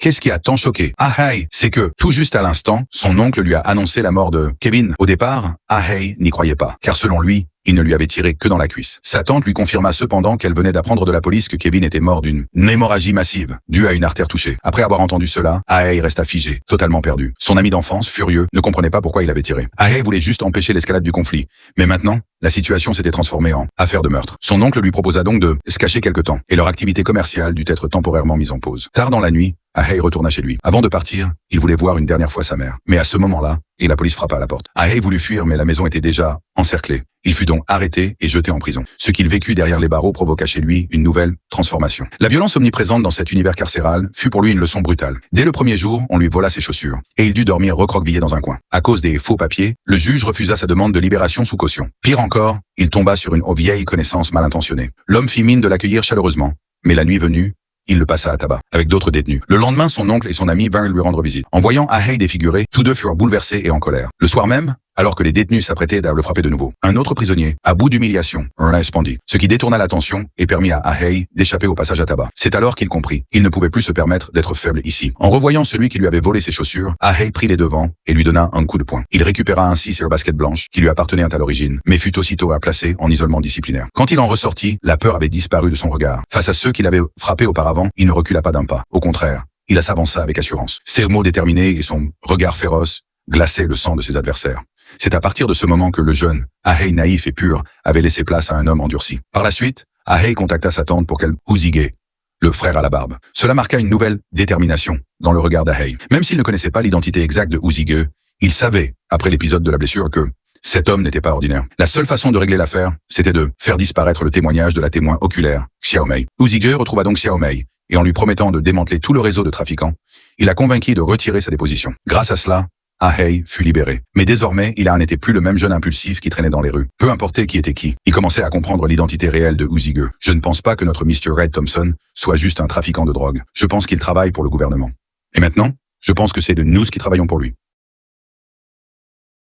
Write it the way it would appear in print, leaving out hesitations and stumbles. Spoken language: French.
Qu'est-ce qui a tant choqué Ah-Hei, c'est que, tout juste à l'instant, son oncle lui a annoncé la mort de Kevin. Au départ, Ah-Hei n'y croyait pas, car selon lui, il ne lui avait tiré que dans la cuisse. Sa tante lui confirma cependant qu'elle venait d'apprendre de la police que Kevin était mort d'une hémorragie massive, due à une artère touchée. Après avoir entendu cela, Ah-Hei resta figé, totalement perdu. Son ami d'enfance, furieux, ne comprenait pas pourquoi il avait tiré. Ah-Hei voulait juste empêcher l'escalade du conflit. Mais maintenant, la situation s'était transformée en affaire de meurtre. Son oncle lui proposa donc de se cacher quelque temps, et leur activité commerciale dut être temporairement mise en pause. Tard dans la nuit, Ah-Hei retourna chez lui. Avant de partir, il voulait voir une dernière fois sa mère. Mais à ce moment-là, la police frappa à la porte. Ah-Hei voulut fuir, mais la maison était déjà encerclée. Il fut donc arrêté et jeté en prison. Ce qu'il vécut derrière les barreaux provoqua chez lui une nouvelle transformation. La violence omniprésente dans cet univers carcéral fut pour lui une leçon brutale. Dès le premier jour, on lui vola ses chaussures, et il dut dormir recroquevillé dans un coin. À cause des faux papiers, le juge refusa sa demande de libération sous caution. Pire encore, il tomba sur une vieille connaissance mal intentionnée. L'homme fit mine de l'accueillir chaleureusement, mais la nuit venue, il le passa à tabac, avec d'autres détenus. Le lendemain, son oncle et son ami vinrent lui rendre visite. En voyant Ah-Hei défiguré, tous deux furent bouleversés et en colère. Le soir même, alors que les détenus s'apprêtaient à le frapper de nouveau, un autre prisonnier, à bout d'humiliation, répondit, ce qui détourna l'attention et permit à Ah-Hei d'échapper au passage à tabac. C'est alors qu'il comprit. Il ne pouvait plus se permettre d'être faible ici. En revoyant celui qui lui avait volé ses chaussures, Ah-Hei prit les devants et lui donna un coup de poing. Il récupéra ainsi ses baskets blanches qui lui appartenaient à l'origine, mais fut aussitôt placé en isolement disciplinaire. Quand il en ressortit, la peur avait disparu de son regard. Face à ceux qui l'avaient frappé auparavant, il ne recula pas d'un pas. Au contraire, il s'avança avec assurance. Ses mots déterminés et son regard féroce glaçaient le sang de ses adversaires. C'est à partir de ce moment que le jeune, Ah-Hei naïf et pur, avait laissé place à un homme endurci. Par la suite, Ah-Hei contacta sa tante pour qu'elle Uzige, le frère à la barbe. Cela marqua une nouvelle détermination dans le regard d'Ah-Hei. Même s'il ne connaissait pas l'identité exacte de Uzige, il savait, après l'épisode de la blessure, que cet homme n'était pas ordinaire. La seule façon de régler l'affaire, c'était de faire disparaître le témoignage de la témoin oculaire, Xiaomei. Uzige retrouva donc Xiaomei, et en lui promettant de démanteler tout le réseau de trafiquants, il la convainquit de retirer sa déposition. Grâce à cela, Ah-Hei fut libéré. Mais désormais, il n'était plus le même jeune impulsif qui traînait dans les rues. Peu importe qui était qui, il commençait à comprendre l'identité réelle de Uzige. Je ne pense pas que notre Mr. Red Thompson soit juste un trafiquant de drogue. Je pense qu'il travaille pour le gouvernement. Et maintenant, je pense que c'est de nous qui travaillons pour lui.